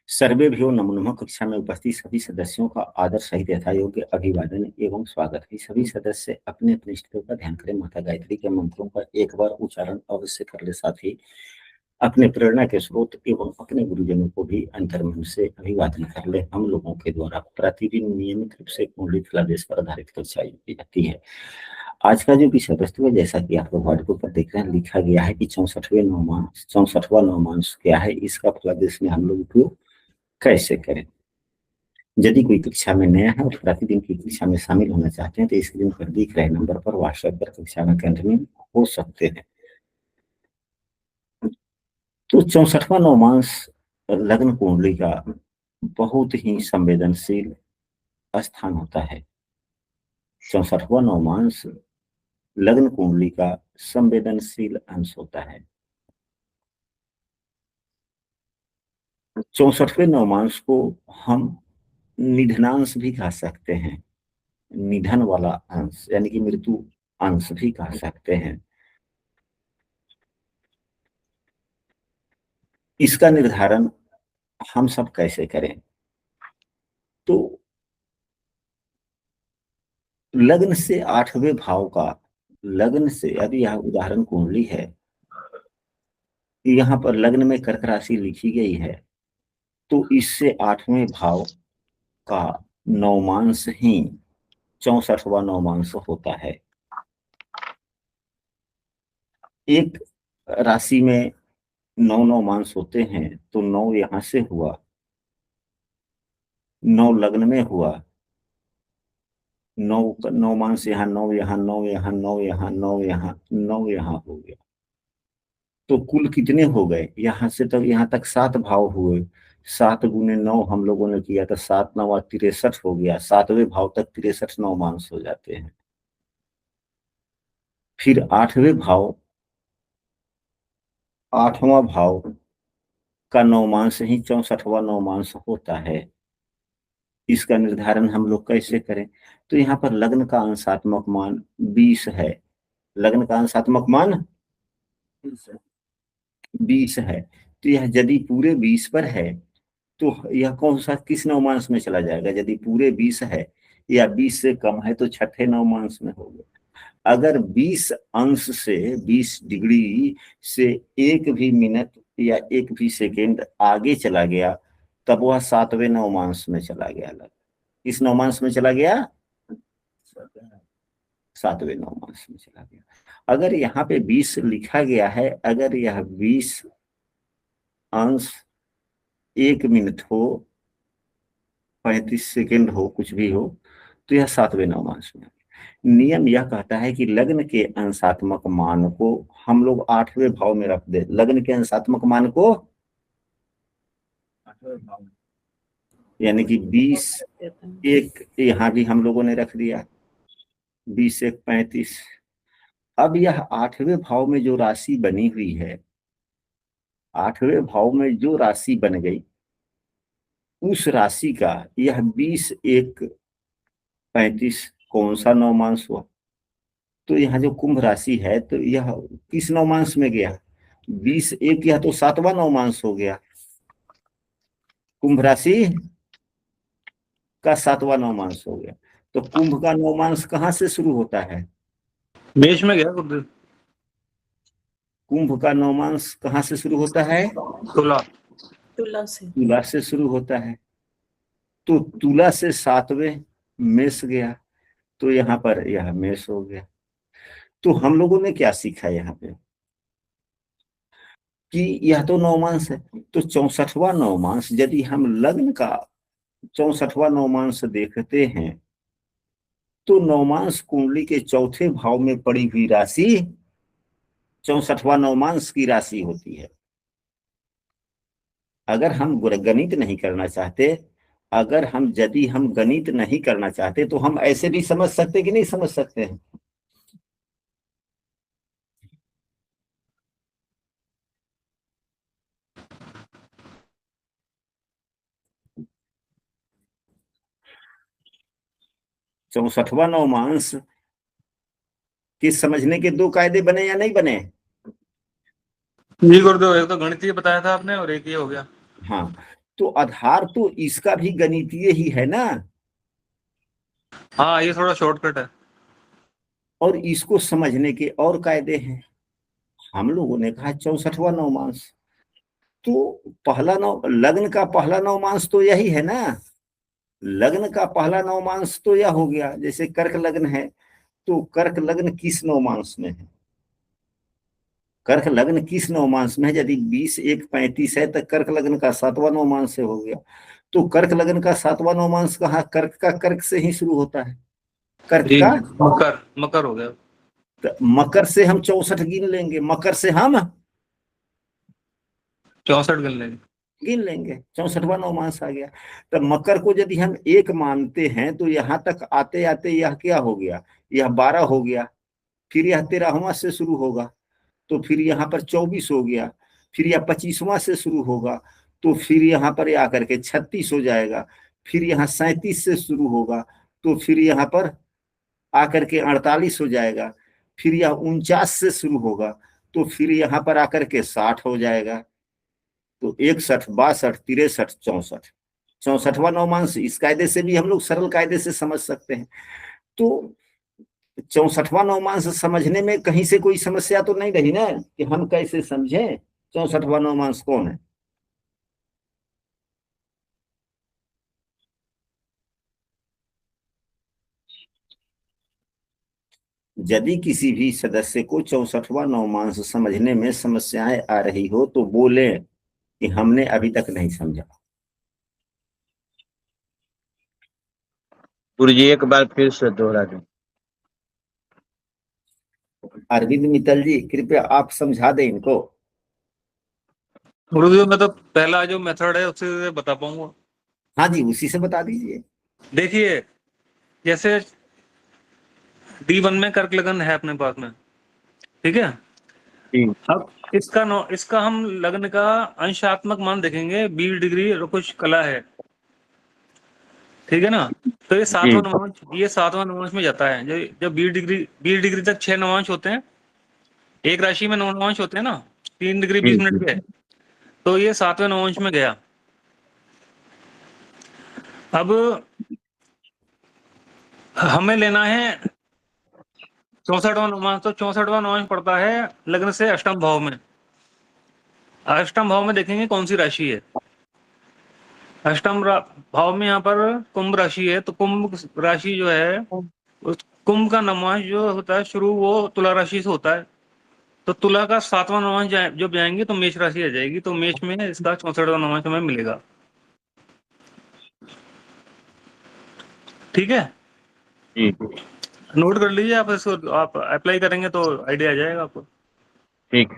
सर्वेभ्यो नमो नमः। कक्षा में उपस्थित सभी सदस्यों का आदर सहित यथायोग्य अभिवादन एवं स्वागत है। सभी सदस्य अपने अपने इष्टों का ध्यान करें। माता गायत्री के मंत्रों का एक बार उच्चारण अवश्य कर ले। साथ ही अपने प्रेरणा के स्रोत एवं अपने गुरुजनों को भी अंतर्मन से अभिवादन कर ले। हम लोगों के द्वारा प्रतिदिन नियमित रूप से कुंडली फलादेश पर आधारित कक्षाएं की जाती है। आज का जो विषय वस्तु है, जैसा कि आप लोग व्हाट्सएप पर देख रहे हैं, लिखा गया है कि 64वां नवमांश क्या है, इसका फलादेश में हम लोग उपयोग कैसे करें। यदि कोई कक्षा में नया है और प्रतिदिन की कक्षा में शामिल होना चाहते हैं तो स्क्रीन पर दिख रहे नंबर पर व्हाट्सएप पर कक्षा में कंटिन्यू हो सकते हैं। तो 64वां नवमांश लग्न कुंडली का बहुत ही संवेदनशील स्थान होता है। 64वां नवमांश लग्न कुंडली का संवेदनशील अंश होता है। 64वें नवमांश को हम निधनांश भी कह सकते हैं। निधन वाला अंश यानी कि मृत्यु अंश भी कह सकते हैं। इसका निर्धारण हम सब कैसे करें? तो लग्न से 8वें भाव का, लग्न से यदि यह उदाहरण कुंडली है, यहाँ पर लग्न में कर्क राशि लिखी गई है, तो इससे 8वें भाव का नवमांश ही 64वां नवमांश होता है। एक राशि में 9 नवमांश होते हैं, तो 9 यहां से हुआ, 9 लग्न में हुआ, 9 नवमांश यहाँ, 9 यहाँ, 9 यहाँ, 9 यहाँ, 9 यहाँ, 9 यहाँ हो गया। तो कुल कितने हो गए? यहां से तक यहाँ तक 7 भाव हुए। 7 गुने 9 हम लोगों ने किया था, 7 9 63 हो गया। 7वें भाव तक 63 नवमांश हो जाते हैं। फिर 8वें भाव, 8वां भाव का नवमांश ही 64वां नवमांश होता है। इसका निर्धारण हम लोग कैसे करें? तो यहाँ पर लग्न का अंशात्मक मान 20 है। लग्न का अंशात्मक मान 20 है। तो यह यदि पूरे 20 पर है तो यह कौन सा किस नवमांश में चला जाएगा? यदि पूरे 20 है या 20 से कम है तो छठे नवमांश में होगा। अगर 20 अंश से, 20 डिग्री से एक भी मिनट या एक भी सेकेंड आगे चला गया तब वह 7वें नवमांश में चला गया। किस नवमांश में चला गया? 7वें नवमांश में चला गया। अगर यहाँ पे 20 लिखा गया है, अगर यह 20 अंश 1 मिनट हो, 35 सेकेंड हो, कुछ भी हो, तो यह 7वें नवमांश में। नियम यह कहता है कि लग्न के अंशात्मक मान को हम लोग 8वें भाव में रख दे। लग्न के अंशात्मक मान को 8वें भाव, यानी कि 20 एक यहां भी हम लोगों ने रख दिया, 20 1 35। अब यह 8वें भाव में जो राशि बनी हुई है, 8वें भाव में जो राशि बन गई, उस राशि का यह 20 1 35 कौन सा नवमांश हुआ? तो यहाँ जो कुंभ राशि है, तो यह किस नवमांश में गया? 20 1 यह तो 7वां नवमांश हो गया। कुंभ राशि का 7वां नवमांश हो गया। तो कुंभ का नवमांश कहाँ से शुरू होता है? मेष में गया गुरुदेव। कुंभ का नवमांश कहाँ से शुरू होता है? तुला। तुला से शुरू होता है। तो तुला से 7वें मेष गया, तो यहाँ पर यह मेष हो गया। तो हम लोगों ने क्या सीखा यहाँ पे कि यह तो नवमांश है, तो 64वां नवमांश यदि हम लग्न का 64वां नवमांश देखते हैं तो नवमांश कुंडली के चौथे भाव में पड़ी हुई राशि 64वां नवमांश की राशि होती है। अगर हम गणित नहीं करना चाहते, अगर हम यदि हम गणित नहीं करना चाहते तो हम ऐसे भी समझ सकते कि नहीं समझ सकते हैं? चौसठवां नवमांश के समझने के 2 कायदे बने या नहीं बने? जी गुरुदेव, एक तो गणितीय बताया था आपने और एक ये हो गया। हाँ, तो आधार तो इसका भी गणितीय ही है ना, हाँ ये थोड़ा शॉर्टकट है। और इसको समझने के और कायदे हैं। हम लोगों ने कहा 64वां नवमांश, तो पहला नौ लग्न का पहला नवमांश तो यही है ना, लग्न का पहला नवमांश तो यह हो गया। जैसे कर्क लग्न है, तो कर्क लग्न किस नवमांश में है, कर्क लग्न किस नवमांश में है? यदि 20 1 35 है तो कर्क लग्न का 7वां नवमांश से हो गया। तो कर्क लग्न का 7वां नवमांश कहाँ, कर्क का कर्क से ही शुरू होता है, कर्क जी का। मकर, मकर हो गया। तो मकर से हम 64 गिन लेंगे, मकर से हम 64 गिन लेंगे। गिन लेंगे, 64वां नवमांश आ गया। तो मकर को यदि हम एक मानते हैं तो यहां तक आते आते यह क्या हो गया, यह 12 हो गया, फिर यह 13वां से शुरू होगा, तो फिर यहाँ पर 24 हो गया, फिर यह 25वां से शुरू होगा, तो फिर यहाँ पर आकर के 36 हो जाएगा, फिर यहाँ 37 से शुरू होगा, तो फिर यहाँ पर आकर के 48 हो जाएगा, फिर यह 49 से शुरू होगा, तो फिर यहाँ पर आकर के 60 हो जाएगा, तो 61 62 63 64, 64वां नवमांश। इस कायदे से भी हम लोग सरल कायदे से समझ सकते हैं। तो 64वां नवमांश समझने में कहीं से कोई समस्या तो नहीं रही ना, कि हम कैसे समझें 64वां नवमांश कौन है। यदि किसी भी सदस्य को 64वां नवमांश समझने में समस्याएं आ रही हो तो बोले कि हमने अभी तक नहीं समझा। गुरुजी एक बार फिर से दोहरा दें। अरविंद मित्तल जी, कृपया आप समझा दें इनको। गुरु जी मैं तो पहला जो मेथड है उससे बता पाऊंगा। हाँ जी, उसी से बता दीजिए। देखिए जैसे D1 में कर्क लगन है अपने पास में, ठीक है। जी अब इसका हम लग्न का अंशात्मक मान देखेंगे, 20 डिग्री और कुछ कला है, ठीक है ना। तो ये जी 7वां नवांश, ये 7वां नवांश में जाता है। जब 20 डिग्री तक 6 नवांश होते हैं, एक राशि में 9 नवांश होते हैं ना, 3 डिग्री जी 20 मिनट के, तो ये 7वें नवांश में गया। अब हमें लेना है 64वां नवांश, तो 64वां नवांश पड़ता है लग्न से अष्टम भाव में। अष्टम भाव में देखेंगे कौन सी राशि है। भाव में यहाँ पर कुंभ राशि है, तो कुंभ राशि जो है, उस कुंभ का नवांश जो होता है शुरू, वो तुला राशि से होता है। तो तुला का 7वां नवांश जब जाएंगे तो मेष राशि आ जाएगी, तो मेष में इसका 64वां नवांश हमें मिलेगा, ठीक है। जी नोट कर लीजिए आप, इसको आप अप्लाई करेंगे तो आइडिया आ जाएगा आपको। ठीक।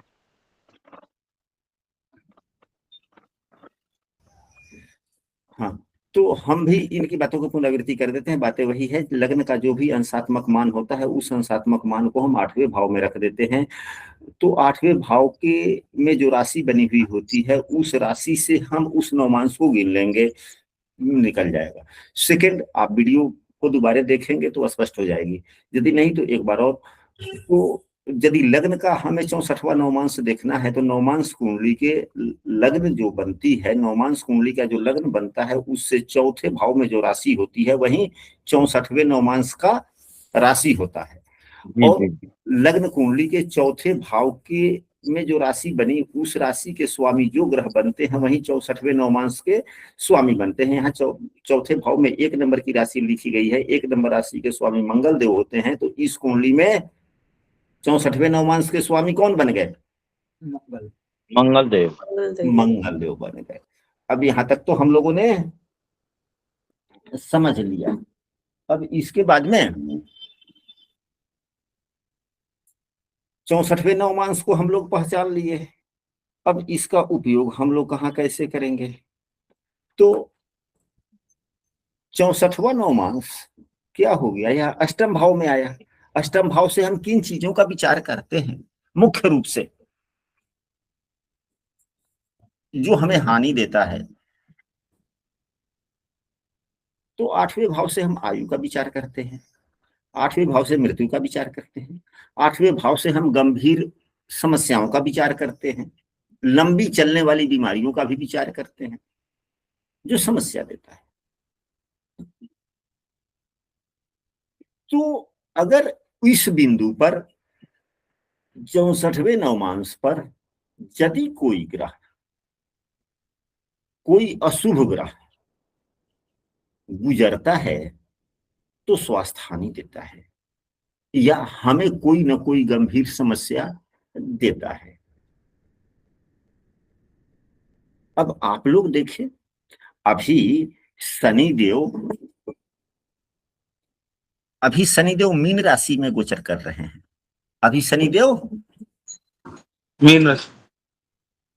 हाँ, तो हम भी इनकी बातों को पुनरावृत्ति कर देते हैं। बातें वही है, लग्न का जो भी अंशात्मक मान होता है उस अंशात्मक मान को हम 8वें भाव में रख देते हैं। तो 8वें भाव के में जो राशि बनी हुई होती है उस राशि से हम उस नवमांश को गिन लेंगे, निकल जाएगा। सेकंड, आप वीडियो को दोबारा देखेंगे तो स्पष्ट हो जाएगी, यदि नहीं तो एक बार और। तो यदि लग्न का हमें 64वां नवमांश देखना है तो नवमांश कुंडली के लग्न जो बनती है, नवमांश कुंडली का जो लग्न बनता है उससे चौथे भाव में जो राशि होती है वही 64वें नवमांश का राशि होता है। जी और जी लग्न कुंडली के चौथे भाव के में जो राशि बनी उस राशि के स्वामी जो ग्रह बनते हैं वही 64वें नवमांश के स्वामी बनते हैं। यहाँ चौथे भाव में 1 नंबर की राशि लिखी गई है, 1 नंबर राशि के स्वामी मंगल देव होते हैं। तो इस कुंडली में 64वें नवमांश के स्वामी कौन बन गए? मंगल देव। मंगल देव बन गए। अब यहां तक तो हम लोगों ने समझ लिया। अब इसके बाद में 64वें नवमांश को हम लोग पहचान लिए। अब इसका उपयोग हम लोग कहाँ कैसे करेंगे? तो 64वां नवमांश क्या हो गया, यह अष्टम भाव में आया। अष्टम भाव से हम किन चीजों का विचार करते हैं मुख्य रूप से, जो हमें हानि देता है? तो 8वें भाव से हम आयु का विचार करते हैं, 8वें भाव से मृत्यु का विचार करते हैं, 8वें भाव से हम गंभीर समस्याओं का विचार करते हैं, लंबी चलने वाली बीमारियों का भी विचार करते हैं। जो समस्या देता है। तो अगर इस बिंदु पर 64वें नवमांश पर यदि कोई ग्रह, कोई अशुभ ग्रह गुजरता है तो स्वास्थ्य हानि देता है या हमें कोई ना कोई गंभीर समस्या देता है। अब आप लोग देखें, अभी शनिदेव मीन राशि में गोचर कर रहे हैं। अभी शनिदेव मीन राशि,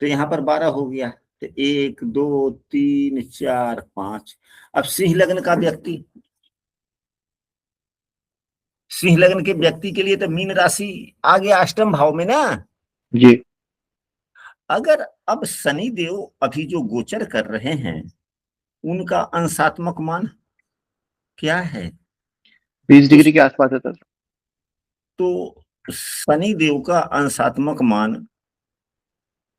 तो यहाँ पर 12 हो गया, तो 1 2 3 4 5। अब सिंह लग्न का व्यक्ति, सिंह लग्न के व्यक्ति के लिए तो मीन राशि आ गया अष्टम भाव में ना जी। अगर अब शनिदेव अभी जो गोचर कर रहे हैं उनका अंशात्मक मान क्या है? 20 डिग्री के आसपास है सर। तो शनिदेव का अंशात्मक मान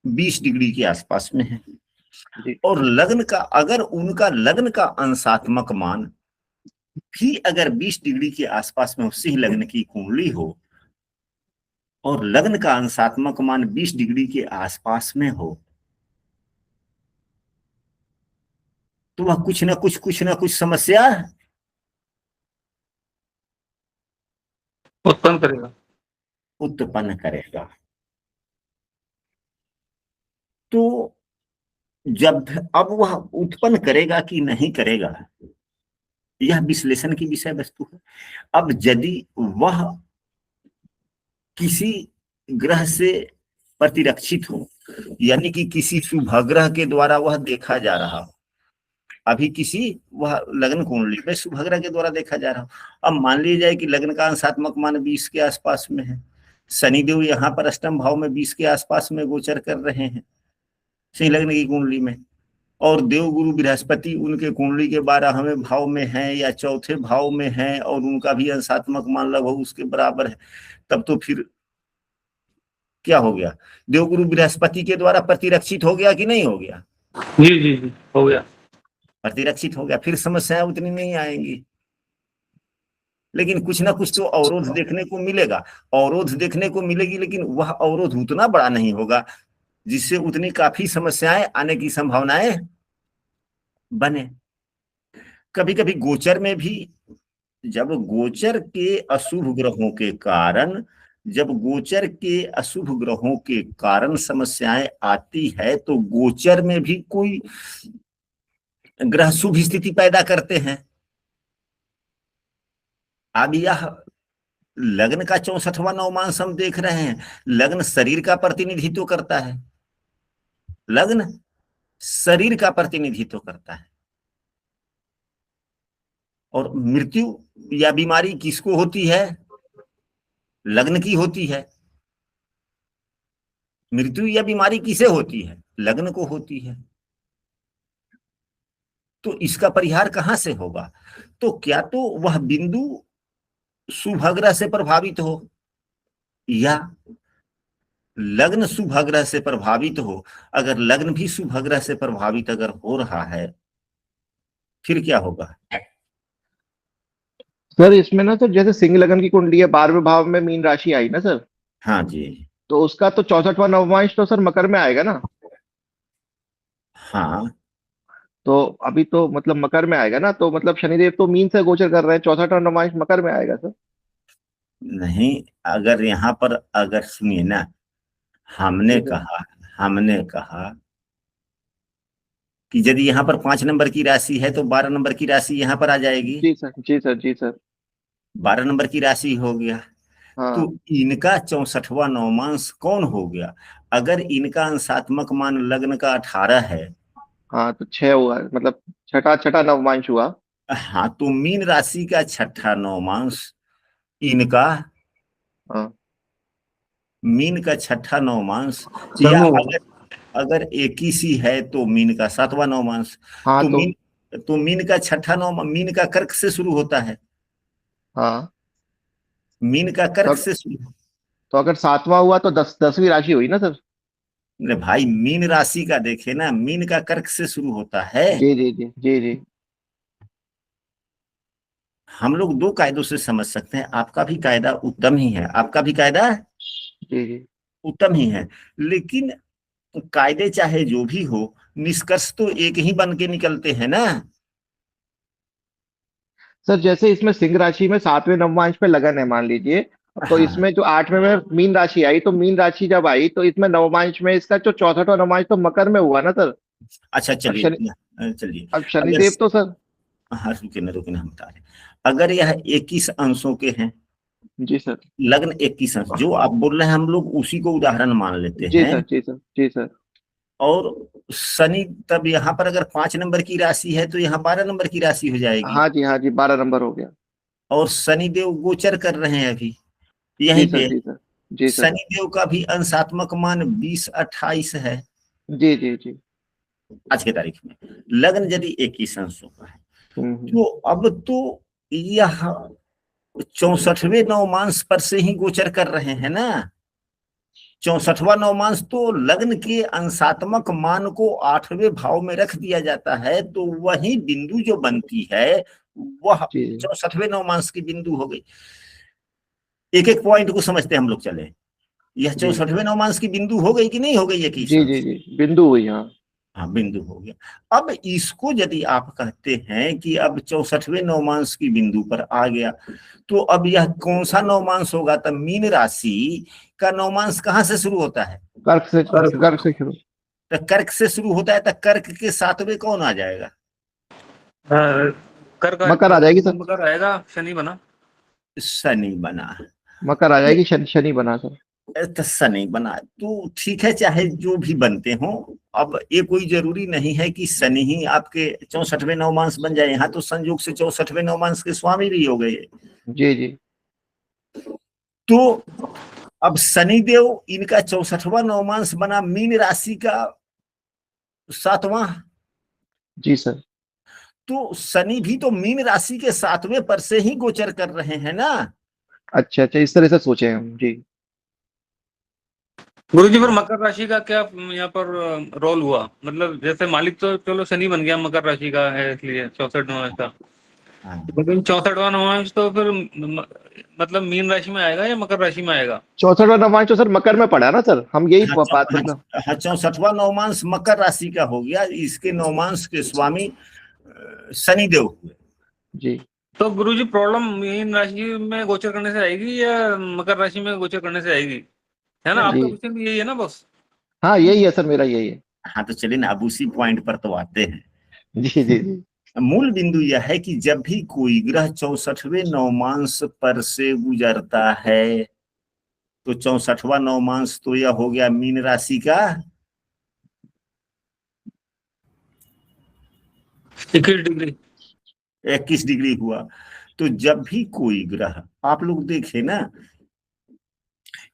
20 डिग्री के आसपास में है जी। और लग्न का, अगर उनका लग्न का अंशात्मक मान भी अगर 20 डिग्री के आसपास में हो, सिंह लग्न की कुंडली हो और लग्न का अंशात्मक मान 20 डिग्री के आसपास में हो, तो वह कुछ ना कुछ समस्या उत्पन्न करेगा। तो जब अब वह उत्पन्न करेगा कि नहीं करेगा, यह विश्लेषण की विषय वस्तु है। अब यदि वह किसी ग्रह से प्रतिरक्षित हो, यानी कि किसी शुभग्रह के द्वारा वह देखा जा रहा हो, अभी किसी वह लग्न कुंडली में शुभग्रह के द्वारा देखा जा रहा हो। अब मान लीजिए जाए कि लग्न का अंशात्मक मान 20 के आसपास में है, शनिदेव यहाँ पर अष्टम भाव में 20 के आसपास में गोचर कर रहे हैं सिंह लग्न की कुंडली में, और देवगुरु बृहस्पति उनके कुंडली के 12वें भाव में है या चौथे भाव में है और उनका भी अंशात्मक मान लगभग उसके बराबर है, तब तो फिर क्या हो गया? देवगुरु बृहस्पति के द्वारा प्रतिरक्षित हो गया कि नहीं हो गया? जी जी जी हो गया, प्रतिरक्षित हो गया, फिर समस्याएं उतनी नहीं आएंगी। लेकिन कुछ ना कुछ तो अवरोध देखने को मिलेगा, अवरोध देखने को मिलेगी, लेकिन वह अवरोध उतना बड़ा नहीं होगा जिससे उतनी काफी समस्याएं आने की संभावनाएं बने। कभी कभी गोचर में भी, जब गोचर के अशुभ ग्रहों के कारण, समस्याएं आती है, तो गोचर में भी कोई ग्रह शुभ स्थिति पैदा करते हैं। अब यह लग्न का 64वां नवमांश हम देख रहे हैं, लग्न शरीर का प्रतिनिधित्व करता है, लग्न शरीर का प्रतिनिधित्व करता है, और मृत्यु या बीमारी किसको होती है? लग्न की होती है। मृत्यु या बीमारी किसे होती है? लग्न को होती है। तो इसका परिहार कहां से होगा? तो क्या तो वह बिंदु शुभग्रह से प्रभावित हो या लग्न शुभग्रह से प्रभावित हो। अगर लग्न भी शुभग्रह से प्रभावित अगर हो रहा है, फिर क्या होगा? सर इसमें ना, तो जैसे सिंह लगन की कुंडली है, 12वें भाव में मीन राशि आई ना सर, हाँ जी, तो उसका तो 64वां नवमांश तो सर मकर में आएगा ना। हाँ, तो अभी तो मतलब मकर में आएगा ना, तो मतलब शनिदेव तो मीन से गोचर कर रहे हैं, 64वां नवमांश मकर में आएगा सर। नहीं, अगर यहाँ पर, अगर सुनिए ना, हमने कहा कि यदि यहाँ पर 5 नंबर की राशि है तो 12 नंबर की राशि यहाँ पर आ जाएगी। जी सर, जी सर, जी सर। 12 नंबर की राशि हो गया। हाँ तो इनका 64वां नवमांश कौन हो गया? अगर इनका अंशात्मक मान लग्न का 18 है, हाँ, तो 6 हुआ, मतलब छठा छठा नवमांश हुआ। हाँ, तो मीन राशि का 6ठा नवमांश इनका, हाँ मीन का 6ठा नवमांश, या अगर 21 है तो मीन का 7वां नवमांश। हाँ तो मीन का 6ठा नवमांश, मीन का कर्क से शुरू होता है, हाँ, मीन का कर्क से शुरू। तो अगर 7वां हुआ तो 10वीं राशि हुई ना सर। अरे भाई मीन राशि का देखे ना, मीन का कर्क से शुरू होता है। जी जी जी जी जी हम लोग दो कायदों से समझ सकते हैं, आपका भी कायदा उत्तम ही है, आपका भी कायदा जी जी उत्तम ही है, लेकिन कायदे चाहे जो भी हो, निष्कर्ष तो एक ही बन के निकलते हैं ना। सर, जैसे इसमें सिंह राशि में 7वें नवमांश पे लगन है, मान लीजिए। तो हाँ। इसमें जो 8वें में मीन राशि आई, तो मीन राशि जब आई तो इसमें नवमांश में इसका जो 64वां नवमांश तो मकर में हुआ ना सर। अच्छा अब शनि चलिए चलिए। अब अगर, शनिदेव तो सर। हाँ रुके ना हम बता रहे, अगर यह 21 अंशों के हैं, जी सर। लग्न 21 अंश जो आप बोल रहे हैं, हम लोग उसी को उदाहरण मान लेते जी हैं। सर जी सर जी सर। और शनि तब यहाँ पर अगर 5 नंबर की राशि है तो यहाँ 12 नंबर की राशि हो जाएगी। हाँ जी 12 नंबर हो गया। और शनि देव गोचर कर रहे हैं अभी जी यहीं सर पे। जी सर जी सर। शनि देव का भी अंशात्मक मान 20-28 है जी जी जी। आज के तारीख में। लग्न यदि 21 अंशों का है, हम्म। तो अब तो यह 64वें नवमांश पर से ही गोचर कर रहे हैं ना। 64वां नवमांश तो लग्न के अंशात्मक मान को 8वें भाव में रख दिया जाता है, तो वही बिंदु जो बनती है वह जी 64वें नवमांश की बिंदु हो गई। एक एक पॉइंट को समझते हम लोग चले। यह जी 64वें नवमांश की बिंदु हो गई कि नहीं हो गई, 21 जी जी अंश। जी बिंदु हुई, हाँ। हाँ बिंदु हो गया। अब इसको यदि आप कहते हैं कि अब 64वें नवमांश की बिंदु पर आ गया, तो अब यह कौन सा नवमांश होगा? तब मीन राशि का नवमांश कहाँ से शुरू होता है? कर्क से शुरू। तो कर्क से शुरू होता है, तो कर्क के 7वें कौन आ जाएगा? कर्क मकर आ जाएगी सर। मकर आएगा, शनि बना। शनि बना। मकर आ जाएगी, शनि बना सर। तो शनि बना तो ठीक है, चाहे जो भी बनते हो। अब ये कोई जरूरी नहीं है कि शनि ही आपके 64वें नवमांश बन जाए। यहाँ तो संयोग से 64वें नवमांश के स्वामी भी हो गए। जी जी तो अब शनिदेव इनका 64वां नवमांश बना मीन राशि का 7वां। जी सर। तो शनि भी तो मीन राशि के 7वें पर से ही गोचर कर रहे हैं ना। अच्छा अच्छा, इस तरह से सोचे हैं हम। जी। गुरुजी, पर मकर राशि का क्या यहाँ पर रोल हुआ? मतलब जैसे मालिक तो चलो शनि बन गया, मकर राशि का है इसलिए 64 नवमांश का। हाँ। लेकिन 64वां नवमांश तो फिर मतलब मीन राशि में आएगा या मकर राशि में आएगा? 64वां नवमांश तो सर मकर में पड़ा ना सर, हम यही हाँ बात मतलब। 64वां नवमांश मकर राशि का हो गया। इसके नवमांश के स्वामी शनिदेव हुए। जी। तो गुरुजी, प्रॉब्लम मीन राशि में गोचर करने से आएगी या मकर राशि में गोचर करने से आएगी? है ना, जी आपका क्वेश्चन यही है ना बस? हाँ, यही है सर, मेरा यही है। हाँ तो चलिए ना, अब उसी पॉइंट पर तो आते हैं। जी जी जी मूल बिंदु यह है कि जब भी कोई ग्रह 64वें नवमांश पर से गुजरता है, तो 64वां नवमांश तो यह हो गया मीन राशि का 21 डिग्री। 21 डिग्री हुआ। तो जब भी कोई ग्रह, आप लोग देखे ना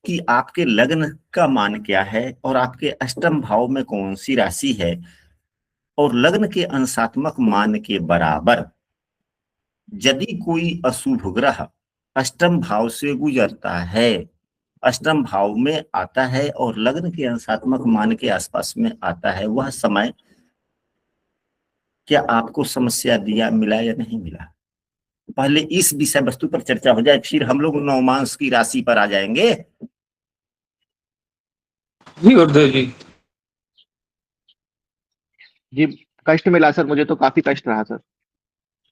कि आपके लग्न का मान क्या है और आपके अष्टम भाव में कौन सी राशि है, और लग्न के अंशात्मक मान के बराबर यदि कोई अशुभ ग्रह अष्टम भाव से गुजरता है, अष्टम भाव में आता है और लग्न के अंशात्मक मान के आसपास में आता है, वह समय क्या आपको समस्या दिया, मिला या नहीं मिला? पहले इस विषय वस्तु पर चर्चा हो जाए, फिर हम लोग नवमांश की राशि पर आ जाएंगे। जी गुरुदेव जी। जी। कष्ट मिला सर, मुझे तो काफी कष्ट रहा सर।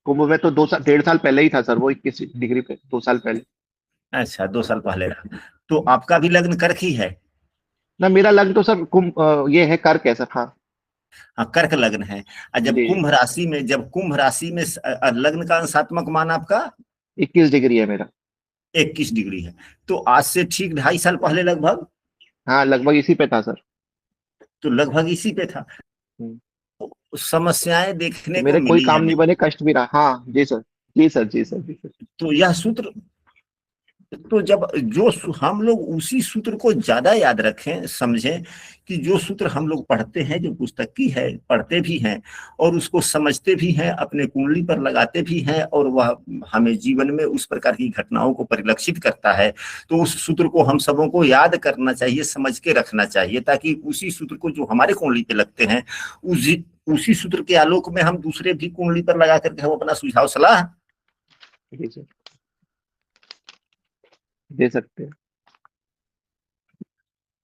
कुंभ में तो 1.5 साल पहले ही था सर, वो 21 डिग्री पे 2 साल पहले। अच्छा 2 साल पहले रहा। तो आपका भी लग्न कर्क ही है? ना, मेरा लग्न तो सर ये है, कर्क है सर, हाँ। हाँ कर्क लग्न है। और जब जी। कुंभ राशि में लग्न का अंशात्मक मान आपका 21 डिग्री है मेरा। 21 डिग्री है, तो आज से ठीक 2.5 साल पहले लगभग, हाँ, लगभग इसी पे था सर। तो लगभग इसी पे था। हम्म। तो समस्याएं देखने तो को मेरे कोई मिली या काम नहीं नहीं? बने, कष्ट भी रहा, हाँ। जी सर जी सर जी सर जी सर। तो यह सूत्र तो जब हम लोग उसी सूत्र को ज्यादा याद रखें, समझें कि जो सूत्र हम लोग पढ़ते हैं, जो पुस्तक की है, पढ़ते भी हैं और उसको समझते भी हैं, अपने कुंडली पर लगाते भी हैं, और वह हमें जीवन में उस प्रकार की घटनाओं को परिलक्षित करता है, तो उस सूत्र को हम सबों को याद करना चाहिए, समझ के रखना चाहिए, ताकि उसी सूत्र को जो हमारे कुंडली पे लगते हैं, उसी सूत्र के आलोक में हम दूसरे भी कुंडली पर लगा करके हम अपना सुझाव सलाह जी सर, दे सकते हैं।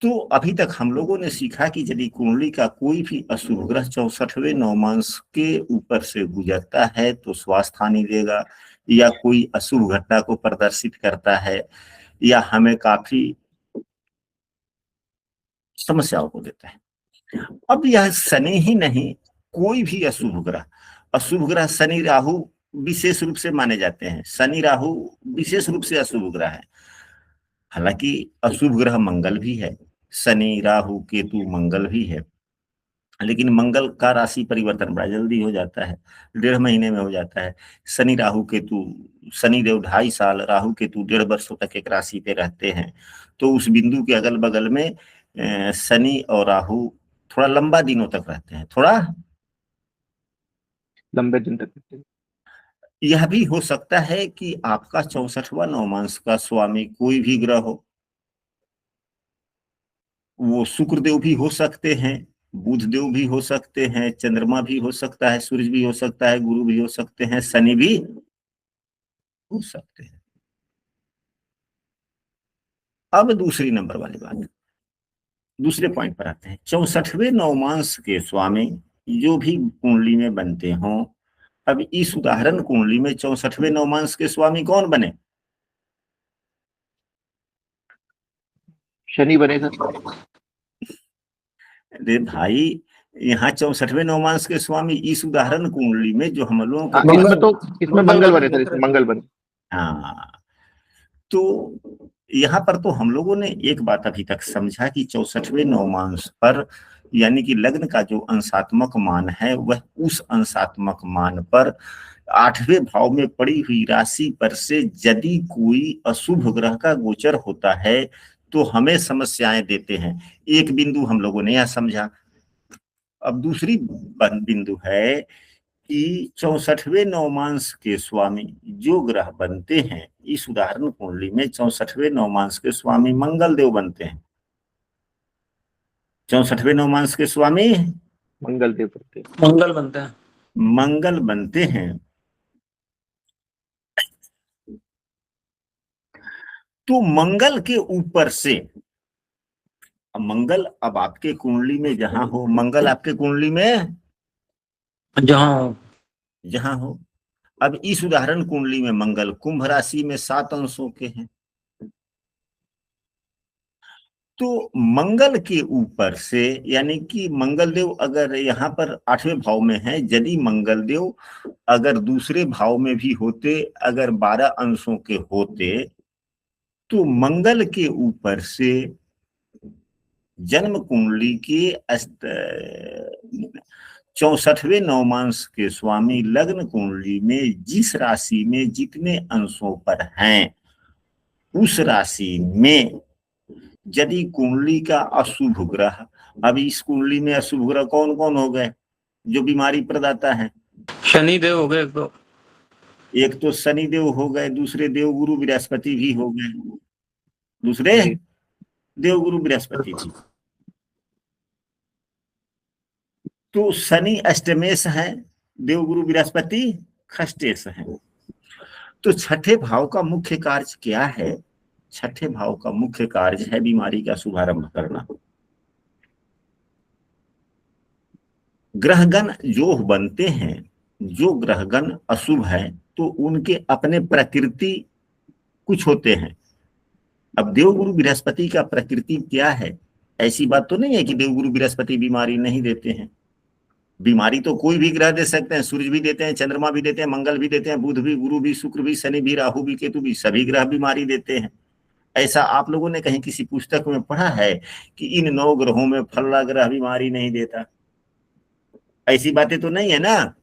तो अभी तक हम लोगों ने सीखा कि यदि कुंडली का कोई भी अशुभ ग्रह 64वें नवमांश के ऊपर से गुजरता है तो स्वास्थ्य हानि देगा, या कोई अशुभ घटना को प्रदर्शित करता है, या हमें काफी समस्याओं को देता है। अब यह शनि ही नहीं, कोई भी अशुभ ग्रह शनि राहु विशेष रूप से माने जाते हैं। शनि राहु विशेष रूप से अशुभ ग्रह है। हालांकि अशुभ ग्रह मंगल भी है, शनि राहु केतु मंगल भी है, लेकिन मंगल का राशि परिवर्तन बड़ा जल्दी हो जाता है, 1.5 महीने में हो जाता है। शनि राहु केतु, शनि देव 2.5 साल, राहु केतु 1.5 वर्षों तक एक राशि पे रहते हैं। तो उस बिंदु के अगल बगल में शनि और राहु थोड़ा लंबा दिनों तक रहते हैं, थोड़ा लंबे दिन तक रहते हैं। यह भी हो सकता है कि आपका 64वां नवमांश का स्वामी कोई भी ग्रह हो, वो शुक्र देव भी हो सकते हैं, बुध देव भी हो सकते हैं, चंद्रमा भी हो सकता है, सूर्य भी हो सकता है, गुरु भी हो सकते हैं, शनि भी हो सकते हैं। अब दूसरी नंबर वाली बात, दूसरे पॉइंट पर आते हैं। 64वें नवमांश के स्वामी जो भी कुंडली में बनते हों, अब इस उदाहरण कुंडली में 64वें नवमांश के स्वामी कौन बने? शनि बनेगा। अरे भाई, यहाँ 64वें नवमांश के स्वामी इस उदाहरण कुंडली में जो हम लोगों को इसमें मंगल बने सर, इसमें मंगल बने। हाँ, तो यहाँ पर तो हम लोगों ने एक बात अभी तक समझा कि 64वें नवमांश पर, यानी कि लग्न का जो अंशात्मक मान है, वह उस अंशात्मक मान पर 8वें भाव में पड़ी हुई राशि पर से यदि कोई अशुभ ग्रह का गोचर होता है तो हमें समस्याएं देते हैं। एक बिंदु हम लोगों ने यह समझा। अब दूसरी बिंदु है कि 64वें नवमांश के स्वामी जो ग्रह बनते हैं, इस उदाहरण कुंडली में 64वें नवमांश के स्वामी मंगल देव बनते हैं। 64वें नवमांश के स्वामी मंगल देव बनते हैं। मंगल बनता है। मंगल बनते हैं। तो मंगल के ऊपर से, मंगल अब आपके कुंडली में जहां हो, मंगल आपके कुंडली में जहां हो, अब इस उदाहरण कुंडली में मंगल कुंभ राशि में 7 अंशों के हैं, तो मंगल के ऊपर से, यानी कि मंगल देव अगर यहाँ पर 8वें भाव में है, यदि मंगल देव अगर दूसरे भाव में भी होते, अगर 12 अंशों के होते, तो मंगल के ऊपर से जन्म कुंडली के 64वें नवमांश के स्वामी लग्न कुंडली में जिस राशि में जितने अंशों पर हैं, उस राशि में यदि कुंडली का अशुभ ग्रह, अब इस कुंडली में अशुभ ग्रह कौन कौन हो गए जो बीमारी प्रदाता है? शनि देव हो गए, एक तो शनि देव हो गए, दूसरे देव गुरु बृहस्पति भी हो गए, दूसरे देव गुरु बृहस्पति भी। तो शनि अष्टमेश है, देव गुरु बृहस्पति खष्टेश है। तो छठे भाव का मुख्य कार्य क्या है? छठे भाव का मुख्य कार्य है बीमारी का शुभारंभ करना। ग्रहगण जो बनते हैं, जो ग्रहगण अशुभ है, तो उनके अपने प्रकृति कुछ होते हैं। अब देवगुरु बृहस्पति का प्रकृति क्या है? ऐसी बात तो नहीं है कि देवगुरु बृहस्पति बीमारी नहीं देते हैं। बीमारी तो कोई भी ग्रह दे सकते हैं, सूर्य भी देते हैं, चंद्रमा भी देते हैं, मंगल भी देते हैं, बुध भी, गुरु भी, शुक्र भी, शनि भी, राहु भी, केतु भी, सभी ग्रह बीमारी देते हैं। ऐसा आप लोगों ने कहीं किसी पुस्तक में पढ़ा है कि इन 9 ग्रहों में फला ग्रह बीमारी नहीं देता? ऐसी बातें तो नहीं है ना।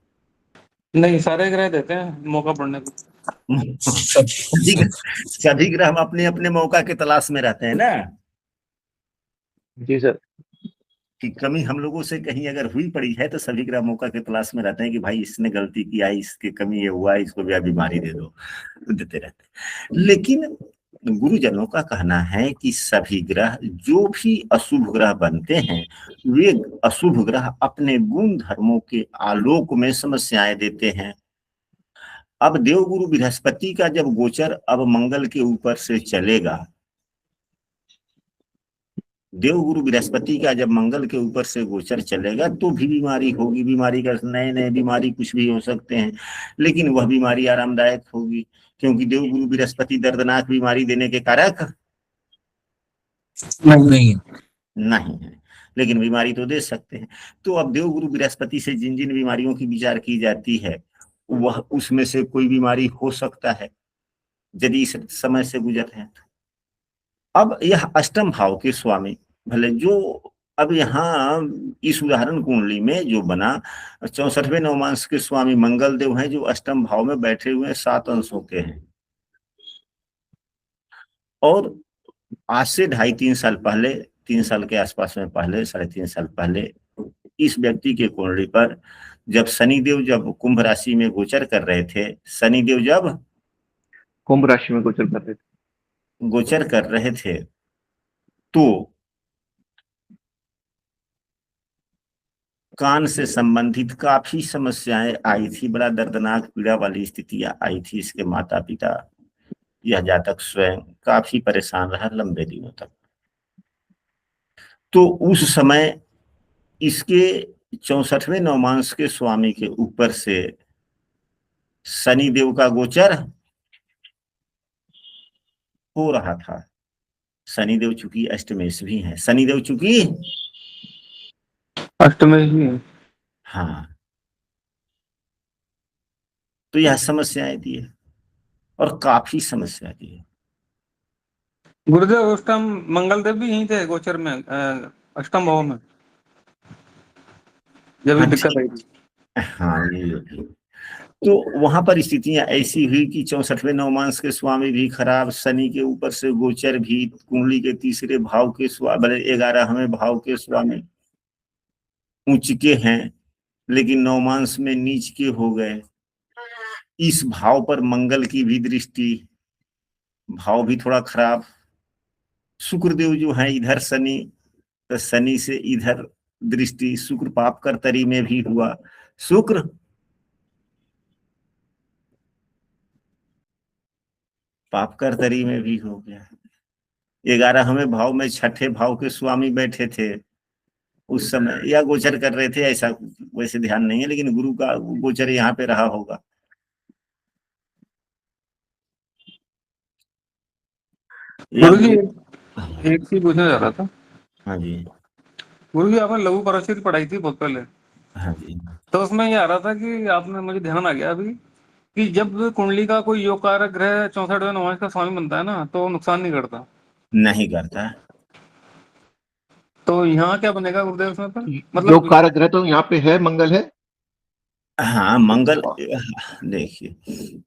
नहीं, सारे ग्रह देते हैं मौका पड़ने को। सभी ग्रह हम अपने अपने मौका की तलाश में रहते हैं ना, जी सर। कि कमी हम लोगों से कहीं अगर हुई पड़ी है तो सभी ग्रह मौका की तलाश में रहते हैं कि भाई इसने गलती किया, इसकी कमी ये हुआ, इसको भी बीमारी दे दो, तो देते रहते हैं। लेकिन गुरुजनों का कहना है कि सभी ग्रह जो भी अशुभ ग्रह बनते हैं वे अशुभ ग्रह अपने गुण धर्मों के आलोक में समस्याएं देते हैं। अब देवगुरु बृहस्पति का जब गोचर अब मंगल के ऊपर से चलेगा, देवगुरु बृहस्पति का जब मंगल के ऊपर से गोचर चलेगा तो भी बीमारी होगी, बीमारी का नए नए बीमारी कुछ भी हो सकते हैं, लेकिन वह बीमारी आरामदायक होगी, क्योंकि देवगुरु बृहस्पति दर्दनाक बीमारी देने के कारक नहीं। नहीं है, लेकिन बीमारी तो दे सकते हैं। तो अब देवगुरु बृहस्पति से जिन जिन बीमारियों की विचार की जाती है वह उसमें से कोई बीमारी हो सकता है यदि इस समय से गुजर है। अब यह अष्टम भाव के स्वामी भले जो अब यहाँ इस उदाहरण कुंडली में जो बना 64वें नवमांश के स्वामी मंगल देव हैं जो अष्टम भाव में बैठे हुए 7 अंशों के हैं, और आज से 2.5-3 साल पहले, 3 साल के आसपास में पहले, 3.5 साल पहले इस व्यक्ति के कुंडली पर जब शनिदेव जब कुंभ राशि में गोचर कर रहे थे, शनिदेव जब कुंभ राशि में गोचर कर रहे थे, गोचर कर रहे थे तो कान से संबंधित काफी समस्याएं आई थी, बड़ा दर्दनाक पीड़ा वाली स्थितियां आई थी। इसके माता पिता, यह जातक स्वयं काफी परेशान रहा लंबे दिनों तक। तो उस समय इसके 64वें नवमांश के स्वामी के ऊपर से शनिदेव का गोचर हो रहा था। शनिदेव चूंकि अष्टमेश भी हैं, शनिदेव चूंकि अष्टमेश भी है। हाँ, तो यह समस्याएं दी है और काफी समस्या दी है। गुरुदेव उस टाइम मंगल देव भी यहीं थे गोचर में, अष्टम भाव में, जब ये हाँ दिक्कत आई थी। हाँ, ये तो वहां पर स्थितियां ऐसी हुई कि 64वें नवमांश के स्वामी भी खराब, शनि के ऊपर से गोचर भी, कुंडली के तीसरे भाव के स्वामी, 11वें भाव के स्वामी उच्च के हैं लेकिन नवमांश में नीच के हो गए। इस भाव पर मंगल की भी दृष्टि, भाव भी थोड़ा खराब। शुक्रदेव जो है इधर शनि, तो शनि से इधर दृष्टि, शुक्र पाप कर्तरी में भी हुआ। शुक्र पाप कर्तरी में भी हो गया। 11वें भाव में छठे भाव के स्वामी बैठे थे उस समय, या गोचर कर रहे थे, ऐसा वैसे ध्यान नहीं है, लेकिन गुरु का गोचर यहाँ पे रहा होगा। या गुरु जी गुरु, एक चीज पूछना चाह रहा था। हाँ जी, गुरु जी आपने लघु पराशर पढ़ाई थी बहुत पहले, हाँ जी, तो उसमें ये आ रहा था कि आपने, मुझे ध्यान आ गया अभी, कि जब कुंडली का कोई योग कारक ग्रह 64वें नवमांश का स्वामी बनता है ना तो नुकसान नहीं करता। नहीं करता। तो यहाँ क्या बनेगा गुरुदेव इसमें पर, योग मतलब कारक ग्रह तो यहाँ पे है, मंगल है। हाँ मंगल, देखिए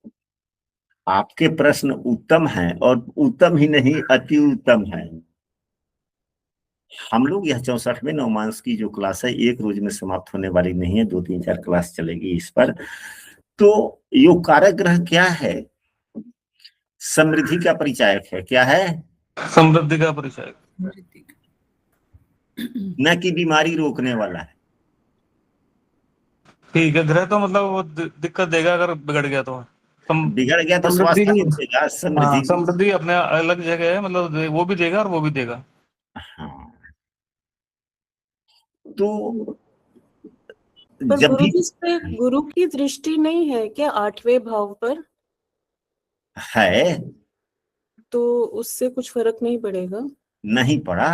आपके प्रश्न उत्तम हैं, और उत्तम ही नहीं अति उत्तम है। हम लोग यह 64वें नवमांश की जो क्लास है एक रोज में समाप्त होने वाली नहीं है, 2-3-4 क्लास चलेगी इस पर। तो योग कारक ग्रह क्या है? समृद्धि का परिचायक है। क्या है? समृद्धि का परिचय, न कि बीमारी रोकने वाला है। ठीक है। ग्रह तो मतलब वो दिक्कत देगा अगर बिगड़ गया तो। बिगड़ गया तो समृद्धि स्वास्थ्य भी, भी देगा, हाँ समृद्धि। समृद्धि अपने अलग जगह है, मतलब वो भी देगा और वो भी देगा। हाँ, तो पर जब गुरु भी जी इस पे गुरु की दृष्टि नहीं है क्या 8वें भाव पर? है, तो उससे कुछ फर्क नहीं पड़ेगा? नहीं पड़ा।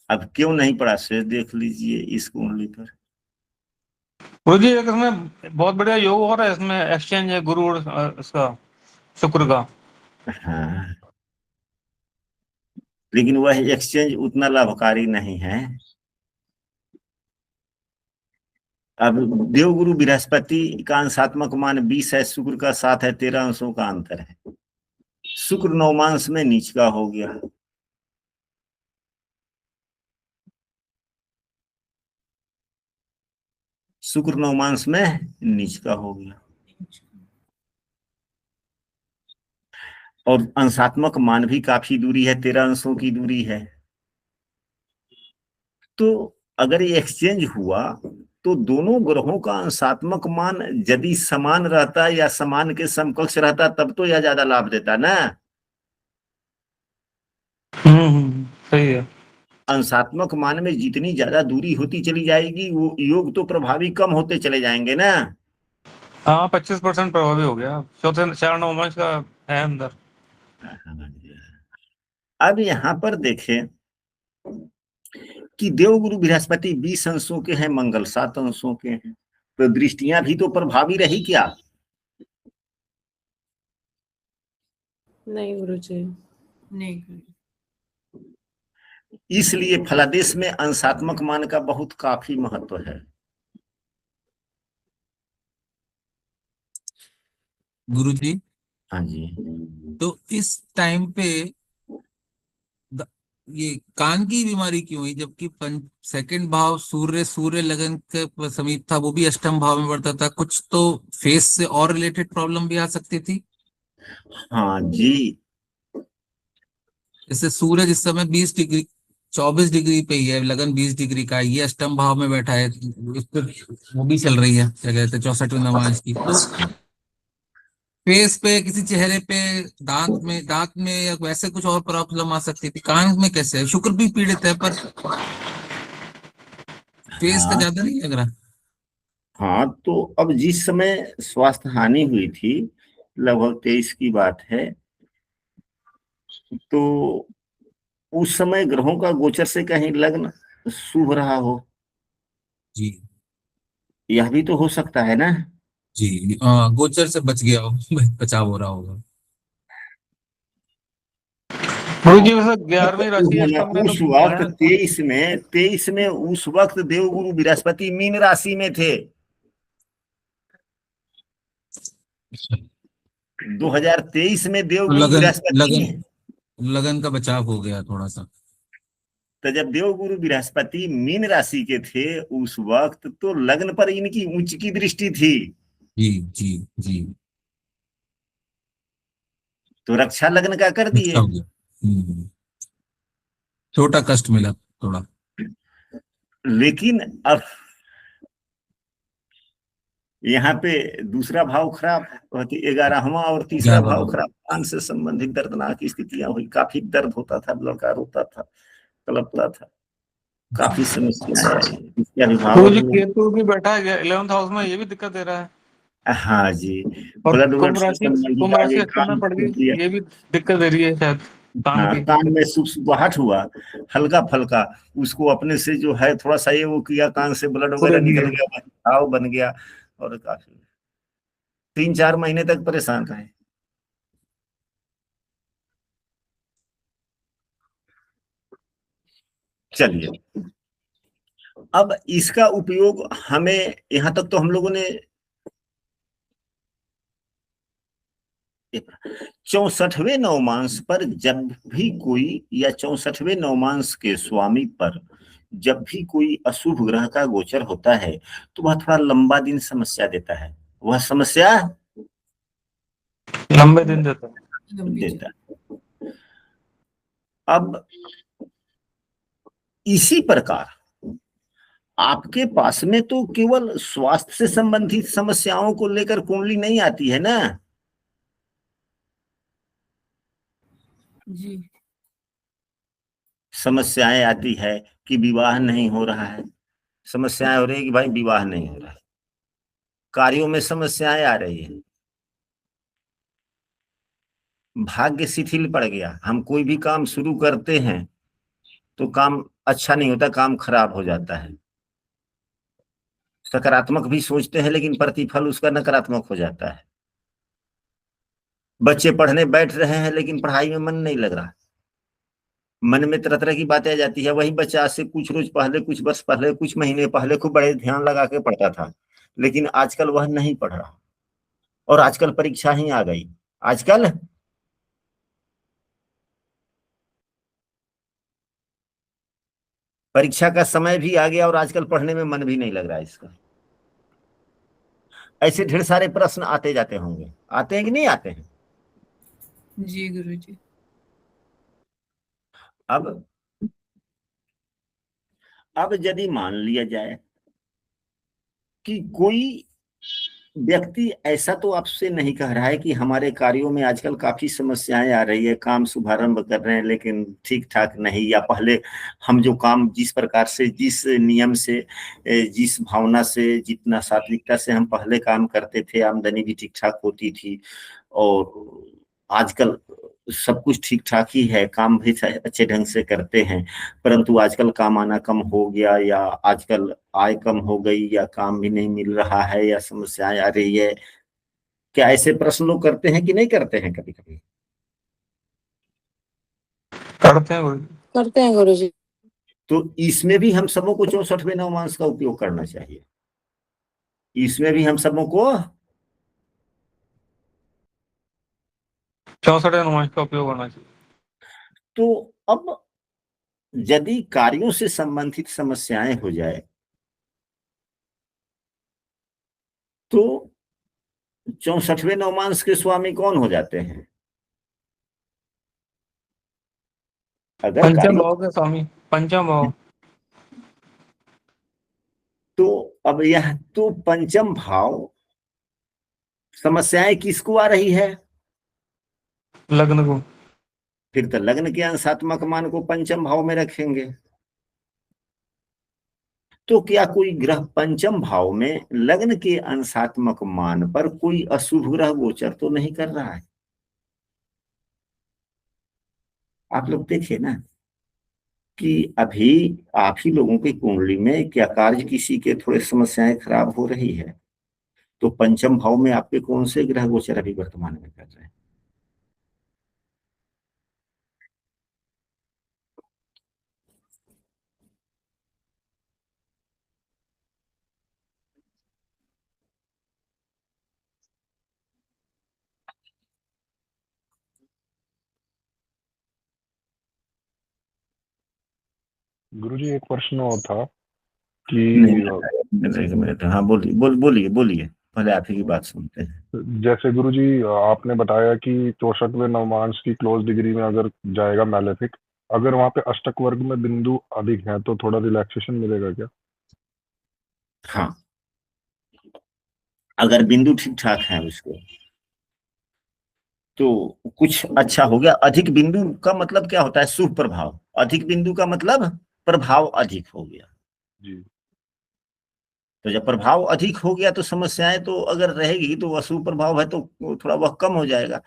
अब क्यों नहीं पड़ा शेष देख लीजिए इस कुंडली पर। गुरु जी एक इसमें बहुत बढ़िया योग हो रहा है, इसमें एक्सचेंज है गुरु और इसका, शुक्र का। हाँ, लेकिन वह एक्सचेंज उतना लाभकारी नहीं है। अब देवगुरु बृहस्पति का अंशात्मक मान 20 है, शुक्र का 7 है, 13 अंशों का अंतर है। शुक्र नवमांश में नीच का हो गया, शुक्र नवमांश में नीच का हो गया, और अंशात्मक मान भी काफी दूरी है, 13 अंशों की दूरी है। तो अगर ये एक्सचेंज हुआ तो दोनों ग्रहों का अंशात्मक मान यदि समान रहता या समान के समकक्ष रहता तब तो यह ज्यादा लाभ देता ना। सही है। अंशात्मक मान में जितनी ज्यादा दूरी होती चली जाएगी वो योग तो प्रभावी कम होते चले जाएंगे ना। हाँ 25% प्रभावी हो गया, चौथे 4 नवमांश का है अंदर। अब यहाँ पर देखें कि देवगुरु बृहस्पति 20 अंशों के हैं, मंगल 7 अंशों के हैं, तो दृष्टियां भी तो प्रभावी रही क्या? नहीं गुरुजी, नहीं। इसलिए फलादेश में अंशात्मक मान का बहुत काफी महत्व है। गुरुजी, हाँ जी। तो इस टाइम पे ये कान की बीमारी क्यों हुई, जबकि सेकंड भाव सूर्य लगन के समीप था, वो भी अष्टम भाव में बढ़ता था, कुछ तो फेस से और रिलेटेड प्रॉब्लम भी आ सकती थी। हाँ जी, जैसे सूरज इस समय 20 डिग्री 24 डिग्री पे ही है, लगन 20 डिग्री का है, ये अष्टम भाव में बैठा है, इस पर वो भी चल रही है, क्या कहते हैं 64वें नवमांश की। तो फेस पे, किसी चेहरे पे, दांत में या वैसे कुछ और प्रॉब्लम आ सकती थी। कान में कैसे है, शुक्र भी पीड़ित है पर फेस का ज्यादा नहीं लग रहा। हाँ तो अब जिस समय स्वास्थ्य हानि हुई थी, लगभग 23 की बात है, तो उस समय ग्रहों का गोचर से कहीं लग्न शुभ रहा हो, जी यह भी तो हो सकता है ना। जी, गोचर से बच गया हो, बचाव हो रहा होगा। गुरुजी वैसे 11वीं राशि अष्टम में तो उस वक्त है। 23 में उस वक्त देवगुरु बृहस्पति मीन राशि में थे। 2023 में देवगुरु बृहस्पति, लगन का बचाव हो गया थोड़ा सा। तो जब देवगुरु बृहस्पति मीन राशि के थे उस वक्त, तो लग्न पर इनकी उच्च की दृष्टि थी। जी जी जी, तो रक्षा लग्न का कर दिए। अच्छा हो गया। छोटा कष्ट मिला थोड़ा। लेकिन अब यहाँ पे दूसरा भाव खराब, 11वां और तीसरा भाव खराब, कान से संबंधित दर्दनाक स्थितियां हुई, काफी दर्द होता था, लड़का रोता था, कलपता था, काफी समस्याएं आई। गुरुजी केतु भी बैठा है 11th हाउस में, ये भी दिक्कत दे रहा है। हाँ जी, और ब्लड से संबंधित कुंभ आगे राशि अष्टम में पड़ गई, ये भी दिक्कत दे रही है शायद कान हाँ, की। कान में सुसुबाहट हुआ हल्का फल्का, उसको अपने से जो है थोड़ा सा ये वो किया, कान से ब्लड वगैरह निकल गया, घाव बन गया, और काफी 3-4 महीने तक परेशान रहे। चलिए, अब इसका उपयोग हमें, यहां तक तो हम लोगों ने 64वें नवमांश पर जब भी कोई, या 64वें नवमांश के स्वामी पर जब भी कोई अशुभ ग्रह का गोचर होता है तो वह थोड़ा लंबा दिन समस्या देता है, वह समस्या लंबे दिन देता है। अब इसी प्रकार आपके पास में तो केवल स्वास्थ्य से संबंधित समस्याओं को लेकर कुंडली नहीं आती है ना जी, समस्याएं आती है कि विवाह नहीं हो रहा है, समस्याएं हो रही है कि भाई विवाह नहीं हो रहा है, कार्यों में समस्याएं आ रही है, भाग्य शिथिल पड़ गया, हम कोई भी काम शुरू करते हैं तो काम अच्छा नहीं होता, काम खराब हो जाता है, सकारात्मक भी सोचते हैं लेकिन प्रतिफल उसका नकारात्मक हो जाता है, बच्चे पढ़ने बैठ रहे हैं लेकिन पढ़ाई में मन नहीं लग रहा, मन में तरह तरह की बातें आ जाती है। वही बच्चा आज से कुछ रोज पहले, कुछ वर्ष पहले, कुछ महीने पहले खूब बड़े ध्यान लगा के पढ़ता था, लेकिन आजकल वह नहीं पढ़ रहा। और आजकल परीक्षा ही आ गई। आजकल परीक्षा का समय भी आ गया और आजकल पढ़ने में मन भी नहीं लग रहा है इसका। ऐसे ढेर सारे प्रश्न आते जाते होंगे, आते हैं कि नहीं आते हैं? जी गुरुजी। अब अब यदि मान लिया जाए कि कोई व्यक्ति ऐसा तो आपसे नहीं कह रहा है कि हमारे कार्यों में आजकल काफी समस्याएं आ रही है, काम शुभारंभ कर रहे हैं लेकिन ठीक ठाक नहीं, या पहले हम जो काम जिस प्रकार से, जिस नियम से, जिस भावना से, जितना सात्विकता से हम पहले काम करते थे, आमदनी भी ठीक ठाक होती थी, और आजकल सब कुछ ठीक ठाक ही है, काम भी अच्छे ढंग से करते हैं, परंतु आजकल काम आना कम हो गया, या आजकल आय कम हो गई, या काम भी नहीं मिल रहा है, या समस्याएं आ रही है। क्या ऐसे प्रश्न लोग करते हैं कि नहीं करते हैं कभी कभी? करते हैं गुरुजी। करते हैं गुरुजी। तो इसमें भी हम सबों को 64वें नवमांश का उपयोग करना चाहिए। इसमें भी हम सबों को 64 अनुमान का उपयोग होना चाहिए। तो अब यदि कार्यों से संबंधित समस्याएं हो जाए तो 64वें नवमांश के स्वामी कौन हो जाते हैं? अगर पंचम कार्यों, भाव के स्वामी, पंचम भाव। तो अब यह तो पंचम भाव, समस्याएं किसको आ रही है? लग्न को। फिर तो लग्न के अंशात्मक मान को पंचम भाव में रखेंगे। तो क्या कोई ग्रह पंचम भाव में लग्न के अंशात्मक मान पर कोई अशुभ ग्रह गोचर तो नहीं कर रहा है? आप लोग देखिए ना कि अभी आप ही लोगों की कुंडली में क्या कार्य किसी के थोड़े समस्याएं खराब हो रही है, तो पंचम भाव में आपके कौन से ग्रह गोचर अभी वर्तमान में कर रहे हैं? गुरुजी एक प्रश्न और था कि एक मिनट, हाँ बोलिए, बोलिए बोलिए, पहले आप ही की बात सुनते हैं। जैसे गुरुजी आपने बताया कि 64वें नवमांश की क्लोज डिग्री में अगर जाएगा मैलेफिक, अगर वहां पे अष्टक वर्ग में बिंदु अधिक है तो थोड़ा रिलैक्सेशन मिलेगा क्या? हाँ, अगर बिंदु ठीक ठाक है उसको तो कुछ अच्छा हो गया। अधिक बिंदु का मतलब क्या होता है? शुभ प्रभाव। अधिक बिंदु का मतलब प्रभाव अधिक हो गया। जी। तो जब प्रभाव अधिक हो गया तो समस्याएं तो अगर रहेगी तो अशुभ प्रभाव है तो थोड़ा वह कम हो जाएगा।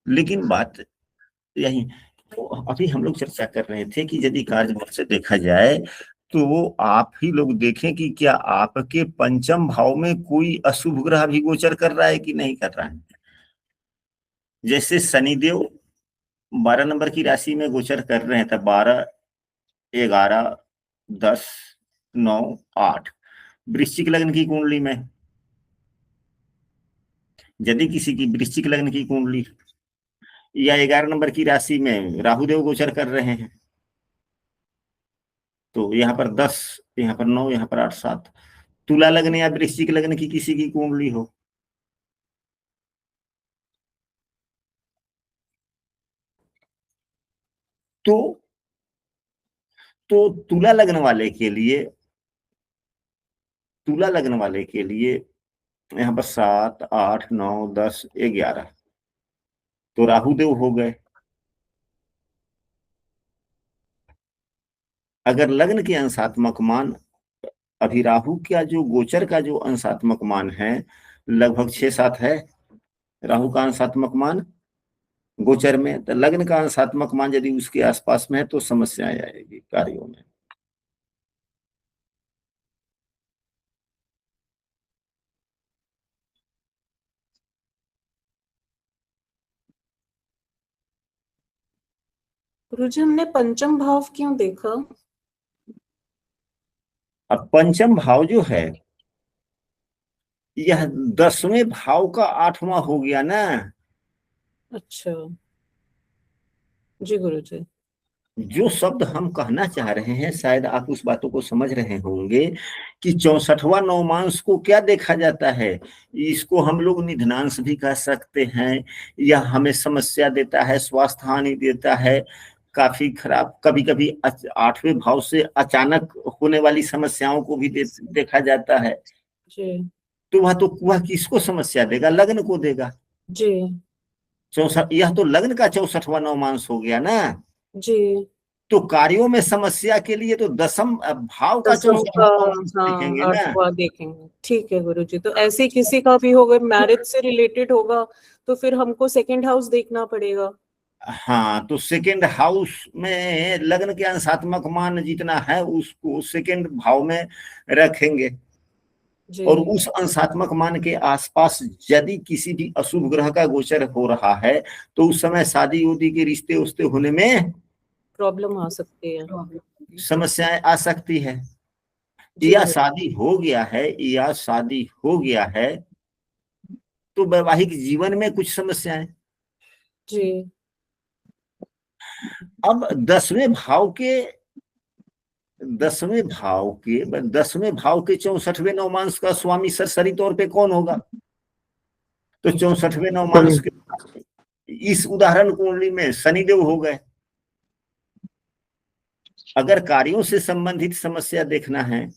लेकिन बात यही, तो अभी हम लोग चर्चा कर रहे थे कि यदि कार्यबल से देखा जाए तो आप ही लोग देखें कि क्या आपके पंचम भाव में कोई अशुभ ग्रह भी गोचर कर रहा है कि नहीं कर रहा है? जैसे शनिदेव 12 नंबर की राशि में गोचर कर रहे हैं, तब 12, 11, 10, 9, 8 वृश्चिक लग्न की कुंडली में, यदि किसी की वृश्चिक लग्न की कुंडली या 11 नंबर की राशि में राहुदेव गोचर कर रहे हैं, तो यहाँ पर 10, यहाँ पर 9, यहाँ पर 8, 7 तुला लग्न या वृश्चिक लग्न की किसी की कुंडली हो, तो तुला लग्न वाले के लिए, तुला लग्न वाले के लिए यहाँ पर 7, 8, 9, 10, 11 तो राहुदेव हो गए। अगर लग्न के अंशात्मक मान, अभी राहु का जो गोचर का जो अंशात्मक मान है लगभग 6-7 है, राहु का अंशात्मक मान गोचर में, तो लग्न का अंशात्मक मान यदि उसके आसपास में है तो समस्याएं आएगी कार्यों में। गुरुजी हमने पंचम भाव क्यों देखा? अब पंचम भाव जो है यह 10वें भाव का 8वां हो गया ना। अच्छा जी गुरुजी। जो शब्द हम कहना चाह रहे हैं शायद आप उस बातों को समझ रहे होंगे कि 64वां नवमांश को क्या देखा जाता है। इसको हम लोग निधनांश भी कह सकते हैं, या हमें समस्या देता है, स्वास्थ्य हानि देता है, काफी खराब, कभी कभी 8वें भाव से अचानक होने वाली समस्याओं को भी देखा जाता है। जी तो वह किसको समस्या देगा? लग्न को देगा। जी 64, यह तो लग्न का 64वां नवमांश हो गया ना। जी। तो कार्यों में समस्या के लिए तो दसम भाव का दसम का 64वां नवमांश देखेंगे हाँ ना। 8वां देखेंगे। ठीक है गुरुजी, तो ऐसे किसी का भी होगा, मैरिज से रिलेटेड होगा तो फिर हमको सेकंड हाउस देखना पड़ेगा। हाँ, तो सेकेंड हाउस में लग्न के अंशात्मक मान जितना है उसको सेकेंड भाव में रखेंगे। जी और उस अंशात्मक मान के आसपास यदि किसी भी अशुभ ग्रह का गोचर हो रहा है तो उस समय शादी उदी के रिश्ते उस्ते होने में प्रॉब्लम आ सकती है। समस्याएं आ सकती है। जी या शादी हो गया है, या शादी हो गया है तो वैवाहिक जीवन में कुछ समस्याएं। जी अब 10वें भाव के 64वें नवमांश का स्वामी सरसरी तौर पे कौन होगा? तो 64वें नवमांश के इस उदाहरण कुंडली में शनिदेव हो गए। अगर कार्यों से संबंधित समस्या देखना है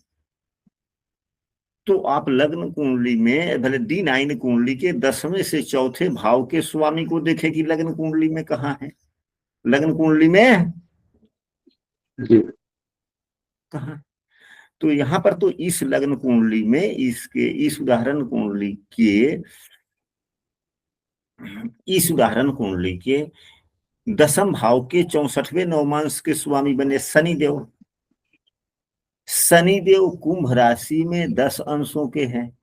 तो आप लग्न कुंडली में भले D9 कुंडली के 10वें से 4थे भाव के स्वामी को देखे कि लग्न कुंडली में कहाँ है। लग्न कुंडली में जी कहाँ? तो यहाँ पर तो इस लग्न कुंडली में इस उदाहरण कुंडली के 10म भाव के 64वें नवमांश के स्वामी बने शनिदेव। शनिदेव कुंभ राशि में 10 अंशों के हैं।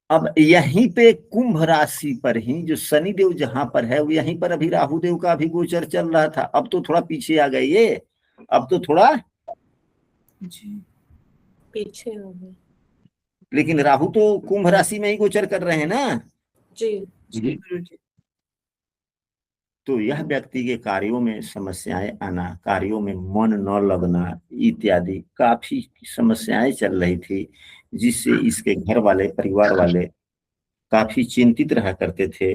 अब यहीं पे कुंभ राशि पर ही जो शनिदेव जहां पर है, वो यहीं पर अभी राहुदेव का भी गोचर चल रहा था। अब तो थोड़ा पीछे आ गए ये, अब तो थोड़ा जी पीछे हो गए। लेकिन राहु तो कुंभ राशि में ही गोचर कर रहे हैं ना। जी जी गुरुजी। तो यह व्यक्ति के कार्यों में समस्याएं आना, कार्यों में मन न लगना इत्यादि काफी समस्याएं चल रही थी, जिससे इसके घर वाले, परिवार वाले काफी चिंतित रहा करते थे।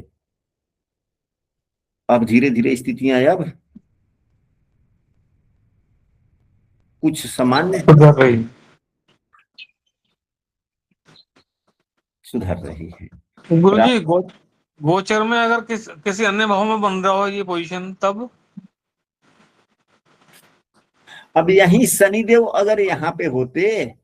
अब धीरे धीरे स्थितियां अब कुछ सामान्य सुधर रही है। गुरुजी गोचर में अगर किसी अन्य भाव में बन रहा हो ये पोजीशन, तब अब यही शनिदेव अगर यहाँ पे होते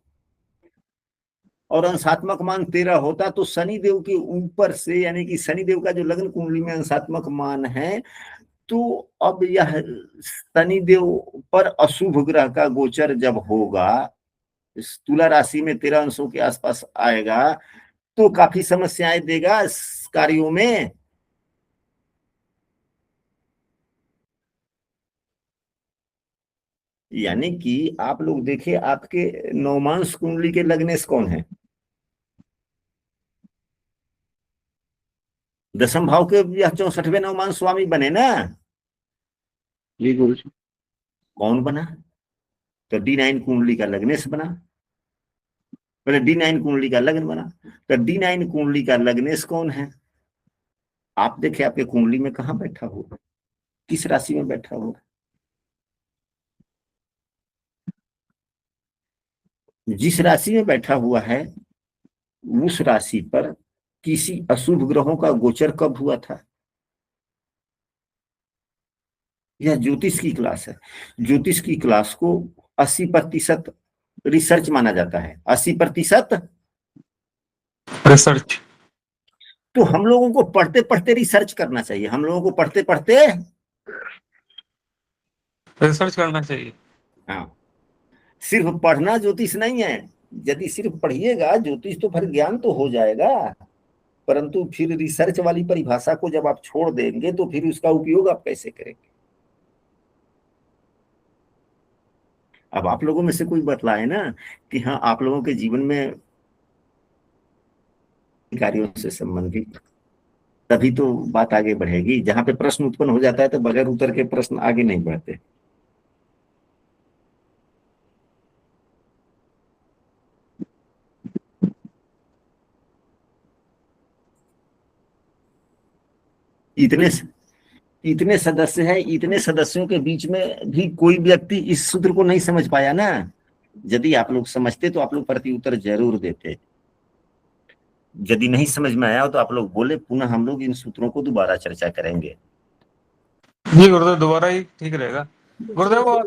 और अंशात्मक मान 13 होता तो शनिदेव के ऊपर से, यानी कि शनिदेव का जो लग्न कुंडली में अंशात्मक मान है, तो अब यह शनिदेव पर अशुभ ग्रह का गोचर जब होगा, तुला राशि में 13 अंशों के आसपास आएगा तो काफी समस्याएं देगा इस कार्यों में। यानी कि आप लोग देखिए, आपके नवमांश कुंडली के लग्नेश कौन है? 10म भाव के यह 64वें नवमांश स्वामी बने ना। जी गुरुजी। कौन बना? तो D9 कुंडली का लग्नेश बना। पहले D9 कुंडली का लग्न बना, तो D9 कुंडली का लग्नेश कौन है? आप देखिए आपके कुंडली में कहाँ बैठा हुआ, किस राशि में बैठा हुआ। जिस राशि में बैठा हुआ है उस राशि पर किसी अशुभ ग्रहों का गोचर कब हुआ था? यह ज्योतिष की क्लास है। ज्योतिष की क्लास को 80% रिसर्च माना जाता है। 80% रिसर्च। तो हम लोगों को पढ़ते पढ़ते रिसर्च करना चाहिए। हम लोगों को पढ़ते पढ़ते रिसर्च करना चाहिए। हाँ, सिर्फ पढ़ना ज्योतिष नहीं है। यदि सिर्फ पढ़िएगा ज्योतिष तो फिर ज्ञान तो हो जाएगा। परंतु फिर रिसर्च वाली परिभाषा को जब आप छोड़ देंगे तो फिर उसका उपयोग आप कैसे करेंगे? अब आप लोगों में से कोई बतलाए ना कि हाँ आप लोगों के जीवन में कार्यों से संबंधित, तभी तो बात आगे बढ़ेगी। जहां पे प्रश्न उत्पन्न हो जाता है तो बगैर उत्तर के प्रश्न आगे नहीं बढ़ते। इतने इतने सदस्य हैं, इतने सदस्यों के बीच में भी कोई व्यक्ति इस सूत्र को नहीं समझ पाया ना। यदि आप लोग समझते तो आप लोग प्रति उत्तर जरूर देते। यदि नहीं समझ में आया तो आप लोग बोले, पुनः हम लोग इन सूत्रों को दोबारा चर्चा करेंगे। जी गुरुदेव, दोबारा ही ठीक रहेगा गुरुदेव।